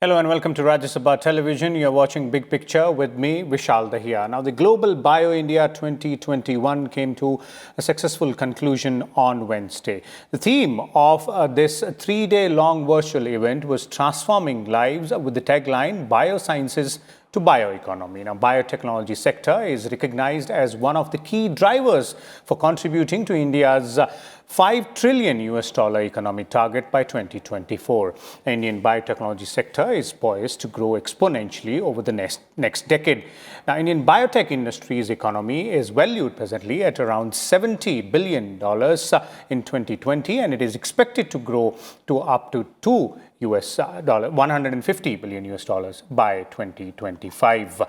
Hello and welcome to Rajya Sabha Television. You're watching Big Picture with me, Vishal Dahiya. Now, the Global Bio India 2021 came to a successful conclusion on Wednesday. The theme of this three-day-long virtual event was Transforming Lives with the tagline Biosciences to Bioeconomy. Now, biotechnology sector is recognized as one of the key drivers for contributing to India's $5 trillion economic target by 2024. The Indian biotechnology sector is poised to grow exponentially over the next decade. Now, Indian biotech industry's economy is valued presently at around $70 billion in 2020, and it is expected to grow to up to $150 billion by 2025.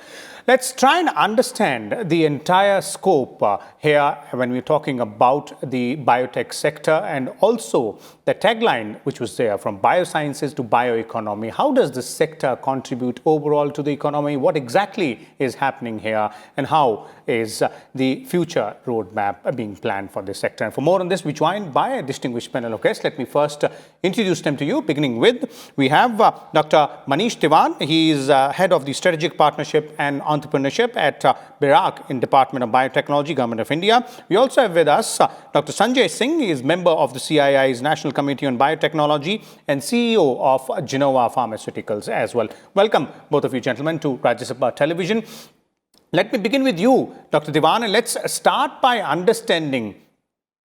Let's try and understand the entire scope here when we're talking about the biotech sector and also the tagline which was there, from biosciences to bioeconomy. How does the sector contribute overall to the economy? What exactly is happening here, and how is the future roadmap being planned for this sector? And for more on this, we're joined by a distinguished panel of guests. Let me first introduce them to you, beginning with, we have Dr. Manish Diwan. He is head of the Strategic Partnership and Entrepreneurship at BIRAC in Department of Biotechnology, Government of India. We also have with us Dr. Sanjay Singh. He is member of the CII's National Committee on Biotechnology and CEO of Genova Pharmaceuticals as well. Welcome, both of you gentlemen, to Rajya Sabha Television. Let me begin with you, Dr. Diwan, and let's start by understanding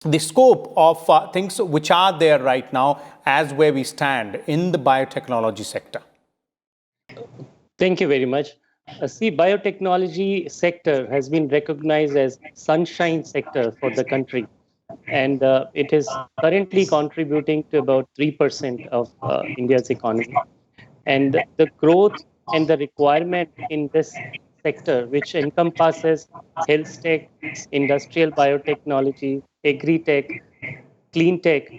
the scope of things which are there right now as where we stand in the biotechnology sector. Thank you very much. See, biotechnology sector has been recognized as sunshine sector for the country, and it is currently contributing to about 3% of India's economy. And the growth and the requirement in this sector, which encompasses health tech, industrial biotechnology, agri-tech, clean tech,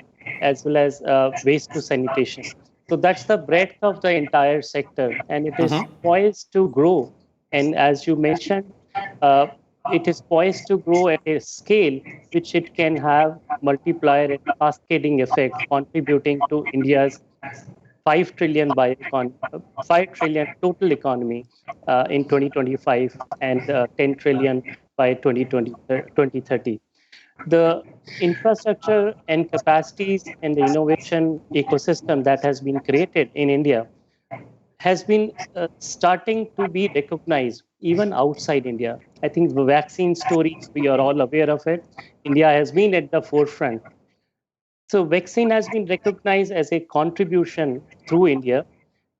as well as waste to sanitation. So that's the breadth of the entire sector, and it is poised to grow. And as you mentioned, it is poised to grow at a scale which it can have multiplier and cascading effect, contributing to India's $5 trillion total economy in 2025 and $10 trillion by 2030. The infrastructure and capacities and the innovation ecosystem that has been created in India has been starting to be recognized even outside India. I think the vaccine story, we are all aware of it. India has been at the forefront. So vaccine has been recognized as a contribution through India.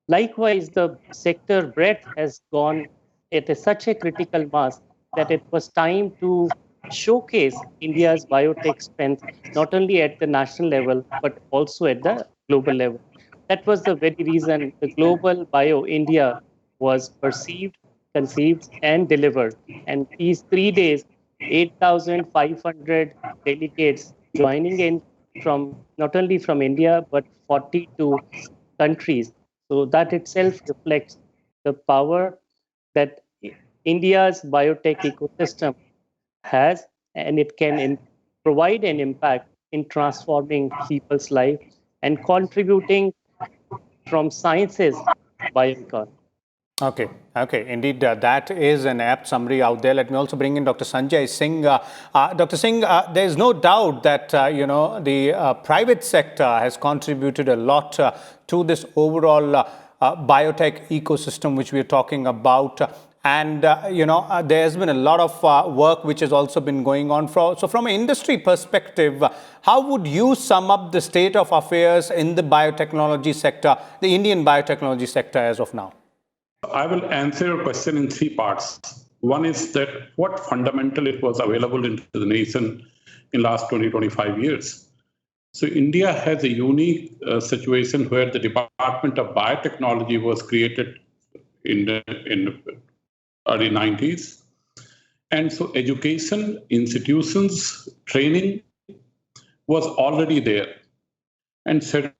Likewise, the sector breadth has gone at such a critical mass that it was time to showcase India's biotech strength, not only at the national level, but also at the global level. That was the very reason the Global Bio India was perceived, conceived, and delivered. And these 3 days, 8,500 delegates joining in from not only from India, but 42 countries. So that itself reflects the power that India's biotech ecosystem has, and it can provide an impact in transforming people's life and contributing from sciences bioeconomy. Okay. Indeed, that is an apt summary out there. Let me also bring in Dr. Sanjay Singh. Dr. Singh, there is no doubt that, the private sector has contributed a lot to this overall biotech ecosystem which we are talking about. And, there has been a lot of work which has also been going on. So from an industry perspective, how would you sum up the state of affairs in the biotechnology sector, the Indian biotechnology sector as of now? I will answer your question in 3 parts. One is that what fundamental it was available into the nation in last 20-25 years. So India has a unique situation where the Department of Biotechnology was created in the early 90s. And so education, institutions, training was already there. And certainly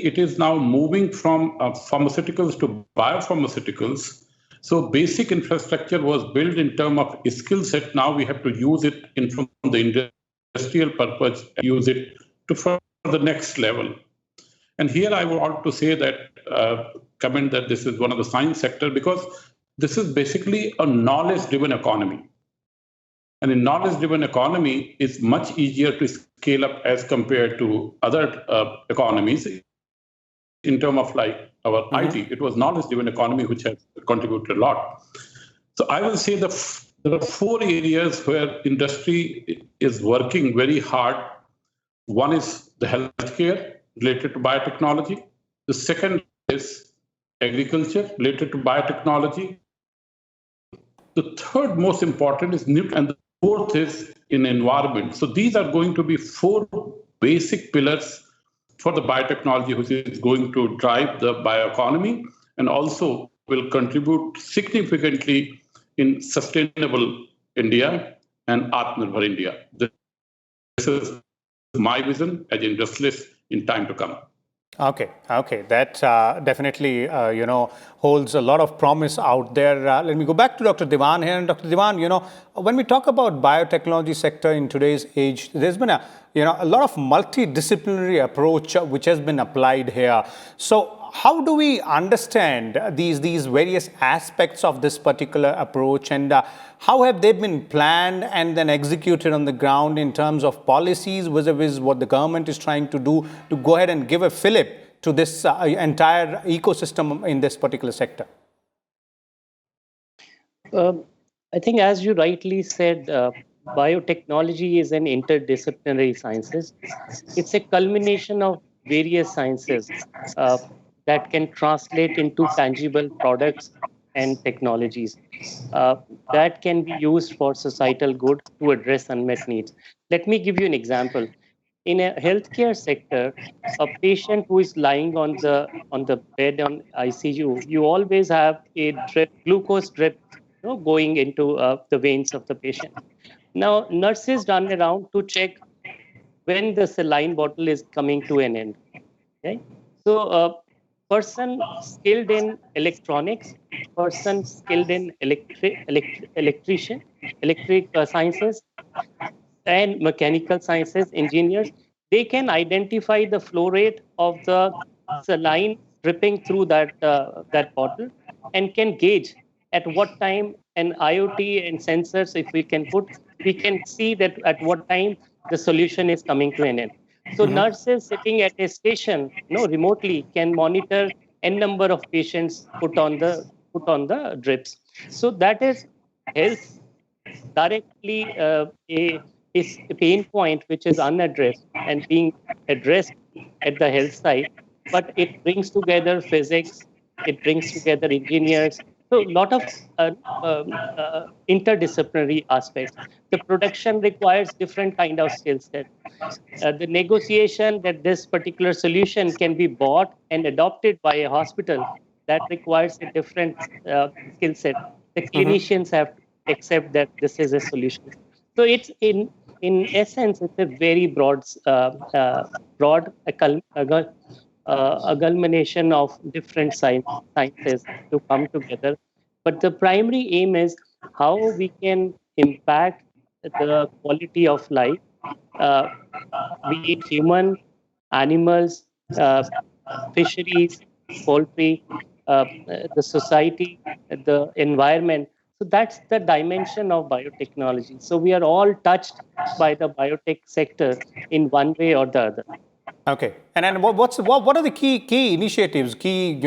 it is now moving from pharmaceuticals to biopharmaceuticals. So basic infrastructure was built in terms of skill set. Now we have to use it from the industrial purpose, use it to for the next level. And here I want to say that comment that this is one of the science sector because this is basically a knowledge-driven economy. And in knowledge-driven economy, it's much easier to scale up as compared to other economies. In terms of like our IT, it was knowledge-driven economy which has contributed a lot. So I will say there are 4 areas where industry is working very hard. One is the healthcare related to biotechnology. The second is agriculture related to biotechnology. The third most important is nuke, and the fourth is in environment. So these are going to be 4 basic pillars for the biotechnology, which is going to drive the bioeconomy and also will contribute significantly in sustainable India and Atmanirbhar India. This is my vision as an industrialist in time to come. Okay, that definitely holds a lot of promise out there. Let me go back to Dr. Diwan here. And Dr. Diwan, when we talk about biotechnology sector in today's age, there's been a lot of multidisciplinary approach which has been applied here. So how do we understand these various aspects of this particular approach, and how have they been planned and then executed on the ground in terms of policies vis-a-vis what the government is trying to do to go ahead and give a fillip to this entire ecosystem in this particular sector? I think, as you rightly said, biotechnology is an interdisciplinary sciences. It's a culmination of various sciences that can translate into tangible products and technologies that can be used for societal good to address unmet needs. Let me give you an example. In a healthcare sector, a patient who is lying on the bed on ICU, you always have a glucose drip going into the veins of the patient. Now, nurses run around to check when the saline bottle is coming to an end. Okay? So, person skilled in electronics, person skilled in electric sciences and mechanical sciences, engineers, they can identify the flow rate of the saline dripping through that bottle and can gauge at what time an IoT and sensors, if we can see that at what time the solution is coming to an end. So nurses sitting at a station, remotely can monitor n number of patients put on the drips. So that is health directly a pain point which is unaddressed and being addressed at the health side, but it brings together physics, it brings together engineers. So a lot of interdisciplinary aspects. The production requires different kind of skill set. The negotiation that this particular solution can be bought and adopted by a hospital, that requires a different skill set. The clinicians have to accept that this is a solution. So it's in essence, it's a very broad amalgamation of different sciences to come together. But the primary aim is how we can impact the quality of life, be it human, animals, fisheries, poultry, the society, the environment. So that's the dimension of biotechnology. So we are all touched by the biotech sector in one way or the other. Okay, and then what are the key initiatives, key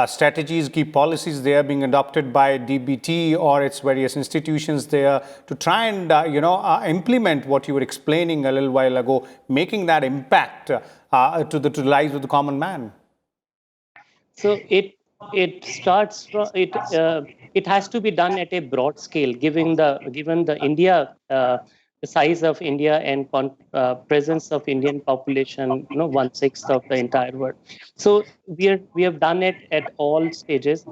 strategies, key policies they are being adopted by DBT or its various institutions there to try and implement what you were explaining a little while ago, making that impact to the lives of the common man? So it starts from it has to be done at a broad scale, given the India. The size of India and presence of Indian population, 1/6 of the entire world. So we have done it at all stages,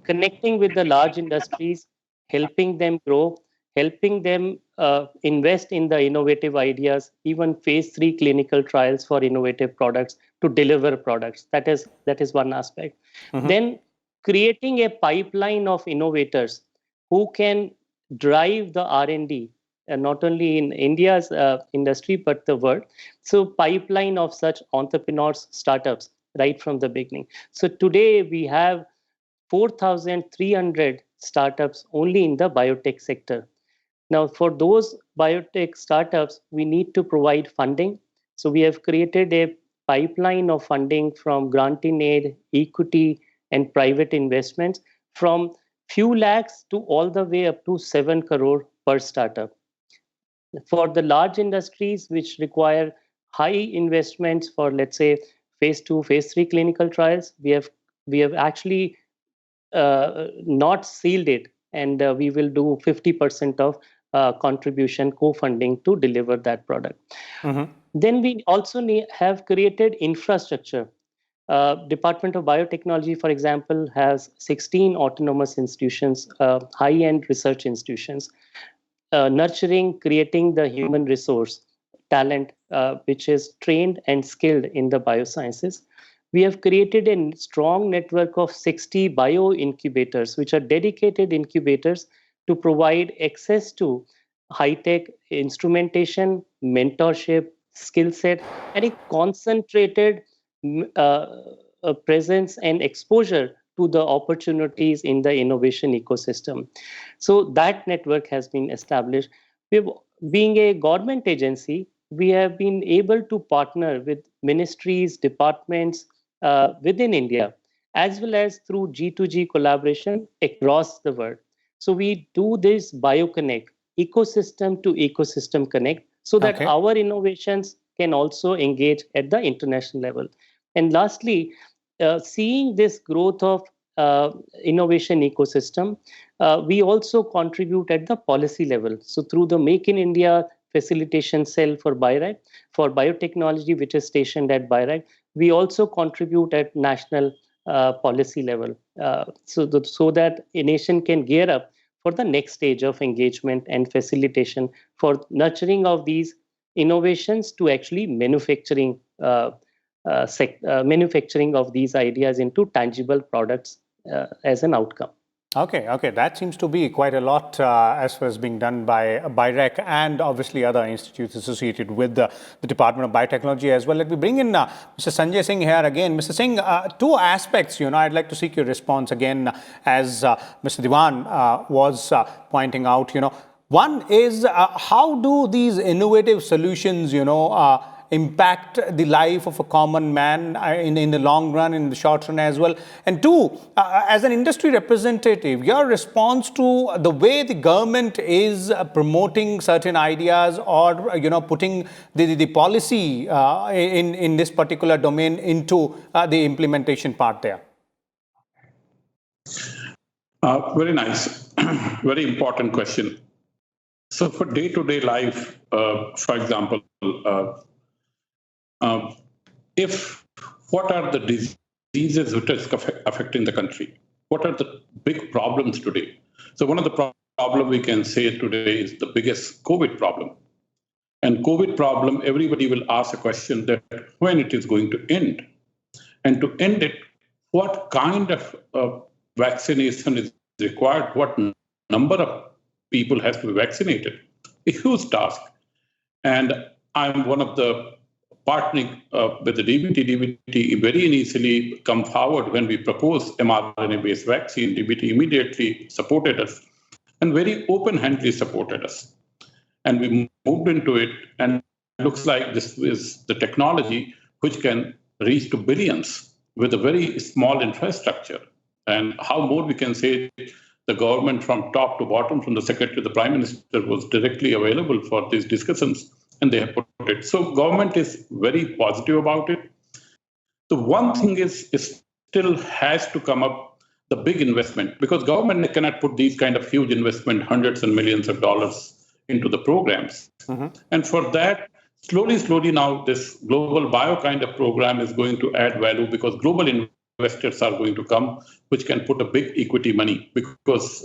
connecting with the large industries, helping them grow, helping them invest in the innovative ideas, even phase 3 clinical trials for innovative products to deliver products. That is one aspect. Then creating a pipeline of innovators who can drive the R&D. Not only in India's industry, but the world. So pipeline of such entrepreneurs, startups right from the beginning. So today we have 4,300 startups only in the biotech sector. Now, for those biotech startups, we need to provide funding. So we have created a pipeline of funding from grant in aid, equity, and private investments from few lakhs to all the way up to 7 crore per startup. For the large industries which require high investments for, let's say, phase 2, phase 3 clinical trials, we have actually not sealed it, and we will do 50% of contribution co-funding to deliver that product. Mhm. Then we also have created infrastructure. Department of Biotechnology, for example, has 16 autonomous institutions, high-end research institutions, nurturing, creating the human resource talent, which is trained and skilled in the biosciences. We have created a strong network of 60 bio incubators, which are dedicated incubators to provide access to high-tech instrumentation, mentorship, skill set, and a concentrated presence and exposure to the opportunities in the innovation ecosystem. So that network has been established. We've, being a government agency, we have been able to partner with ministries, departments within India, as well as through G2G collaboration across the world. So we do this BioConnect, ecosystem to ecosystem connect, so that Okay. our innovations can also engage at the international level. And lastly, seeing this growth of innovation ecosystem, we also contribute at the policy level. So through the Make in India facilitation cell for BIRAC, for biotechnology, which is stationed at BIRAC, we also contribute at national policy level, so that a nation can gear up for the next stage of engagement and facilitation for nurturing of these innovations to actually manufacturing of these ideas into tangible products as an outcome. Okay, that seems to be quite a lot as far as being done by BIRAC and obviously other institutes associated with the Department of Biotechnology as well. Let me bring in Mr. Sanjay Singh here again. Mr. Singh, two aspects, I'd like to seek your response again, as Mr. Diwan was pointing out, One is how do these innovative solutions, impact the life of a common man in the long run, in the short run as well? And two, as an industry representative, your response to the way the government is promoting certain ideas or, putting the policy in this particular domain into the implementation part there. Very nice. Very important question. So for day-to-day life, for example, what are the diseases which are affecting the country? What are the big problems today? So one of the problems we can say today is the biggest COVID problem. And COVID problem, everybody will ask a question that when it is going to end. And to end it, what kind of vaccination is required? What number of people has to be vaccinated? A huge task. And I'm one of the partnering with the DBT. DBT very initially come forward when we proposed mRNA-based vaccine. DBT immediately supported us and very open-handedly supported us. And we moved into it, and it looks like this is the technology which can reach to billions with a very small infrastructure. And how more we can say the government from top to bottom, from the secretary to the prime minister, was directly available for these discussions, and they have put it. So government is very positive about it. The one thing is still has to come up the big investment, because government cannot put these kind of huge investment, hundreds and millions of dollars into the programs. Mm-hmm. And for that, slowly now, this global bio kind of program is going to add value, because global investors are going to come, which can put a big equity money, because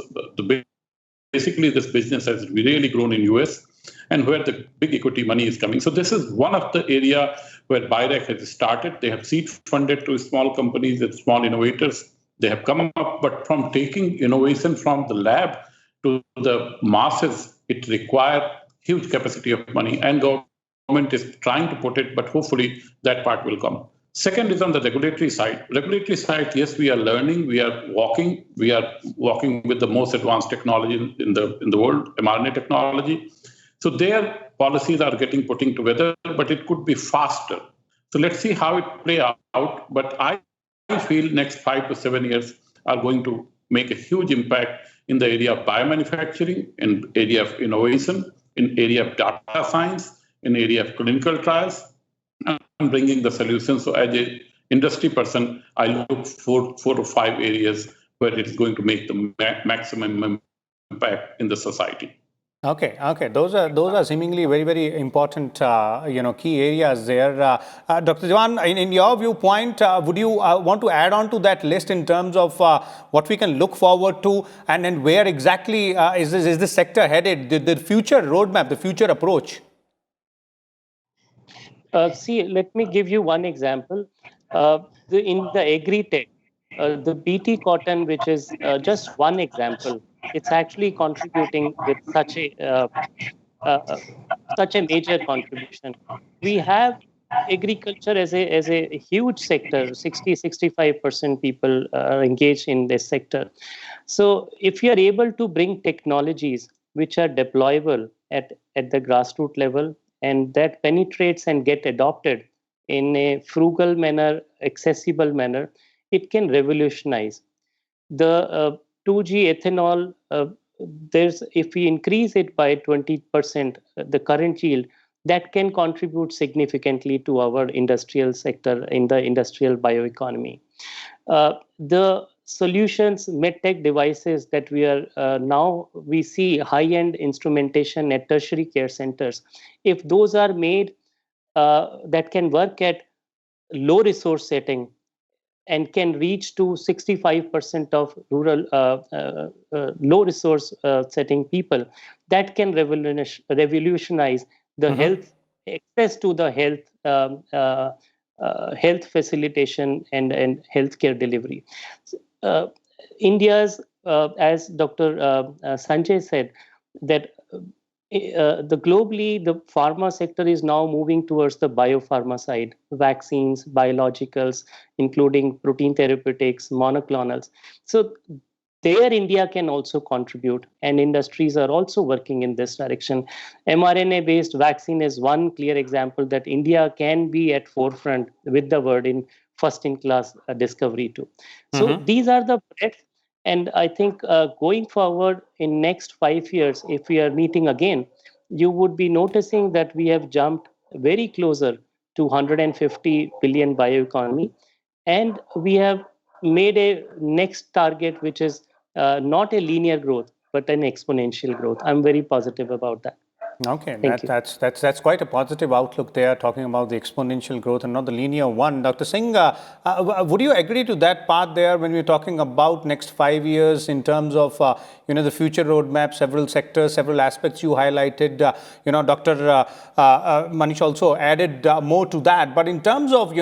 basically this business has really grown in US, and where the big equity money is coming. So this is one of the area where BIRAC has started. They have seed funded to small companies and small innovators. They have come up, but from taking innovation from the lab to the masses, it requires huge capacity of money, and government is trying to put it, but hopefully that part will come. Second is on the regulatory side. Regulatory side, yes, we are learning, we are walking with the most advanced technology in the world, mRNA technology. So their policies are getting putting together, but it could be faster. So let's see how it play out. But I feel next 5 to 7 years are going to make a huge impact in the area of biomanufacturing, in area of innovation, in area of data science, in area of clinical trials, and bringing the solutions. So as a industry person, I look for 4 to 5 areas where it is going to make the maximum impact in the society. Okay. Those are seemingly very, very important, key areas there. Dr. Dewan, in your viewpoint, would you want to add on to that list in terms of what we can look forward to, and where exactly is this sector headed? The future roadmap, the future approach. Let me give you one example. In the agri-tech, the BT cotton, which is just one example, it's actually contributing with such a major contribution. We have agriculture as a huge sector. 65% people are engaged in this sector. So if you are able to bring technologies which are deployable at the grassroots level, and that penetrates and get adopted in a frugal manner, accessible manner, it can revolutionize. The 2G ethanol, if we increase it by 20%, the current yield, that can contribute significantly to our industrial sector in the industrial bioeconomy. The solutions, medtech devices that we are now, we see high-end instrumentation at tertiary care centers. If those are made that can work at low resource setting and can reach to 65% of rural low resource setting people, that can revolutionize the health, access to the health facilitation and healthcare delivery. India's, as Dr. Sanjay said, that globally, the pharma sector is now moving towards the biopharma side, vaccines, biologicals, including protein therapeutics, monoclonals. So there India can also contribute, and industries are also working in this direction. mRNA-based vaccine is one clear example that India can be at forefront with the world in first-in-class discovery too. So these are the breadth. And I think going forward in next 5 years, if we are meeting again, you would be noticing that we have jumped very closer to 150 billion bioeconomy. And we have made a next target, which is not a linear growth, but an exponential growth. I'm very positive about that. Okay, that's quite a positive outlook there, talking about the exponential growth and not the linear one. Dr. Singh, would you agree to that part there when we're talking about next 5 years in terms of the future roadmap, several sectors, several aspects you highlighted? Dr. Manish also added more to that. But in terms of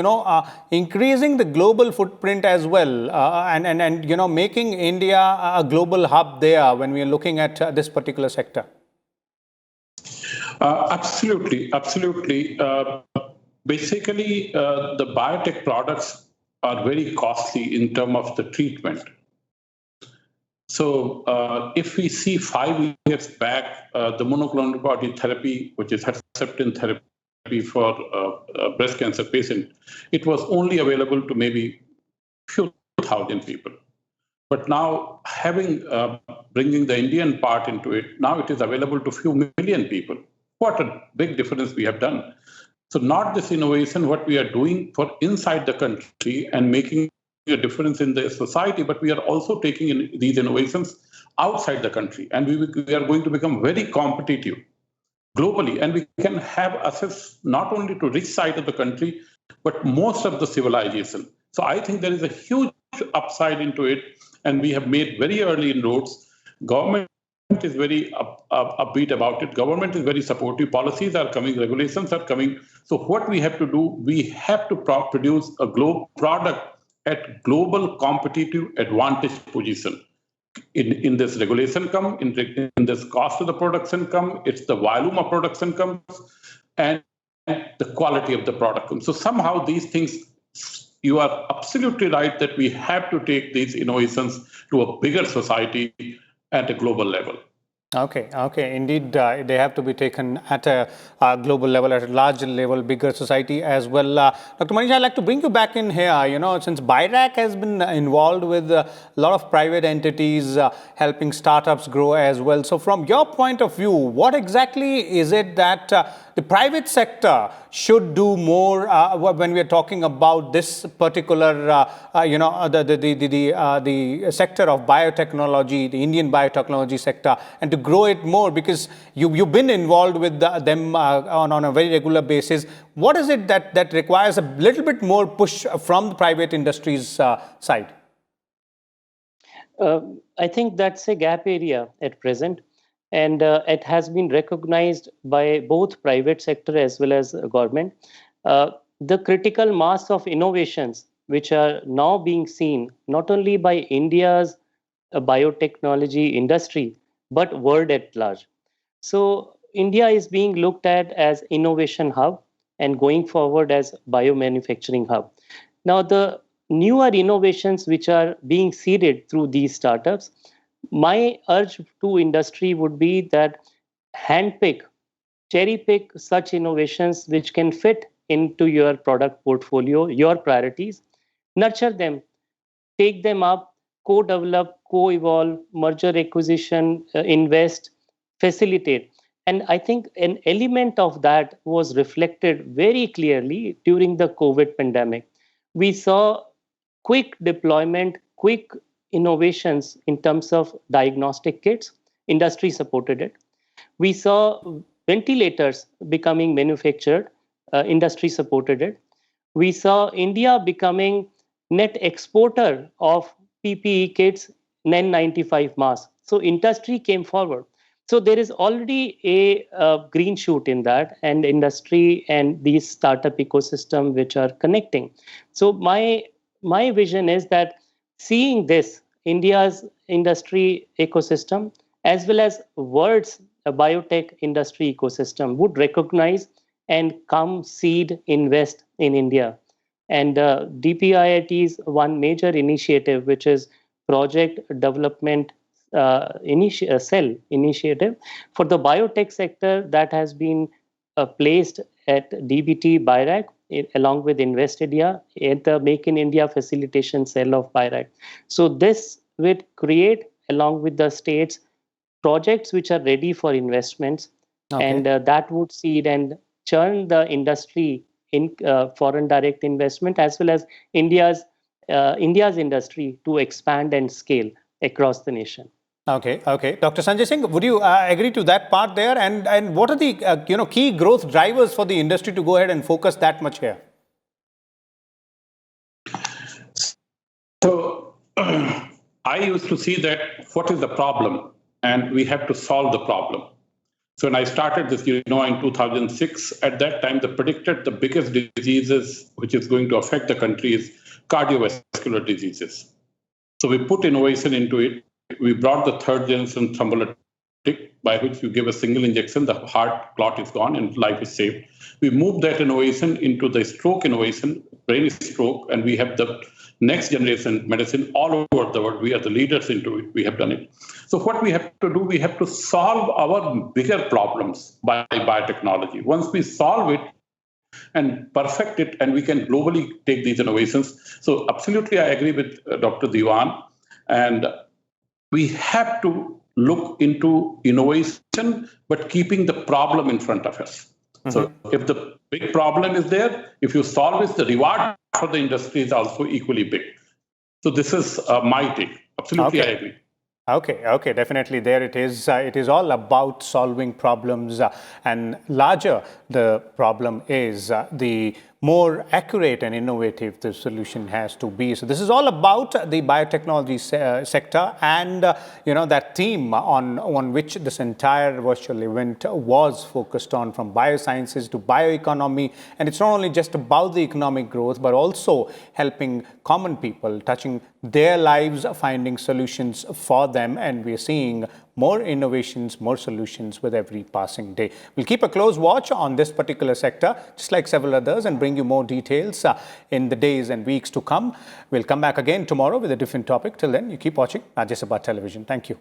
increasing the global footprint as well, and making India a global hub there when we are looking at this particular sector. Absolutely. Basically, the biotech products are very costly in terms of the treatment. So if we see 5 years back, the monoclonal antibody therapy, which is Herceptin therapy for breast cancer patient, it was only available to maybe few thousand people. But now bringing the Indian part into it, now it is available to few million people. What a big difference we have done. So not this innovation, what we are doing for inside the country and making a difference in the society, but we are also taking in these innovations outside the country. And we are going to become very competitive globally. And we can have access not only to rich side of the country, but most of the civilization. So I think there is a huge upside into it. And we have made very early inroads. Government is very upbeat about it. Government is very supportive. Policies are coming, regulations are coming. So what we have to do, we have to produce a global product at global competitive advantage position. In this regulation come, in this cost of the production come, it's the volume of production comes, and the quality of the product comes. So somehow these things you are absolutely right that we have to take these innovations to a bigger society at a global level. Okay. Indeed, they have to be taken at a global level, at a larger level, bigger society as well. Dr. Manish, I'd like to bring you back in here. Since BIRAC has been involved with a lot of private entities, helping startups grow as well. So from your point of view, what exactly is it that the private sector should do more when we are talking about this particular, the sector of biotechnology, the Indian biotechnology sector, and to grow it more, because you've been involved with them on a very regular basis. What is it that requires a little bit more push from the private industry's side? I think that's a gap area at present, and it has been recognized by both private sector as well as government. The critical mass of innovations which are now being seen not only by India's biotechnology industry but world at large. So India is being looked at as innovation hub and going forward as biomanufacturing hub. Now the newer innovations which are being seeded through these startups, my urge to industry would be that handpick, cherry pick such innovations which can fit into your product portfolio, your priorities, nurture them, take them up, co-develop, co-evolve, merger acquisition, invest, facilitate. And I think an element of that was reflected very clearly during the COVID pandemic. We saw quick deployment, quick innovations in terms of diagnostic kits. Industry supported it. We saw ventilators becoming manufactured. Industry supported it. We saw India becoming net exporter of PPE kits, N95 masks. So industry came forward. So there is already a green shoot in that, and industry and these startup ecosystem which are connecting. So my vision is that seeing this India's industry ecosystem as well as world's biotech industry ecosystem would recognize and come seed invest in India. And DPIIT's one major initiative, which is Project Development Cell Initiative for the biotech sector, that has been placed at DBT BIRAC along with Investidia at the Make in India facilitation cell of BIRAC. So this will create, along with the states, projects which are ready for investments, and that would seed and churn the industry in foreign direct investment as well as India's industry to expand and scale across the nation. Okay. Dr. Sanjay Singh, would you agree to that part there? And what are the key growth drivers for the industry to go ahead and focus that much here? So I used to see that what is the problem, and we have to solve the problem. So when I started this, in 2006, at that time, they predicted the biggest diseases which is going to affect the country is cardiovascular diseases. So we put innovation into it. We brought the third generation thrombolytic, by which you give a single injection, the heart clot is gone and life is saved. We moved that innovation into the stroke innovation, brain stroke, and we have the next generation medicine all over the world. We are the leaders into it. We have done it. So what we have to do, we have to solve our bigger problems by biotechnology. Once we solve it and perfect it, and we can globally take these innovations. So absolutely, I agree with Dr. Diwan. And we have to look into innovation, but keeping the problem in front of us. Mm-hmm. So if the big problem is there, if you solve it, the reward for the industry is also equally big. So this is my take. Absolutely, I agree. Okay, definitely there it is. It is all about solving problems, and larger the problem is, the more accurate and innovative the solution has to be. So this is all about the biotechnology sector, and that theme on which this entire virtual event was focused on, from biosciences to bioeconomy. And it's not only just about the economic growth, but also helping common people, touching their lives, finding solutions for them, and we're seeing more innovations, more solutions with every passing day. We'll keep a close watch on this particular sector, just like several others, and bring you more details in the days and weeks to come. We'll come back again tomorrow with a different topic. Till then, you keep watching Rajya Sabha Television. Thank you.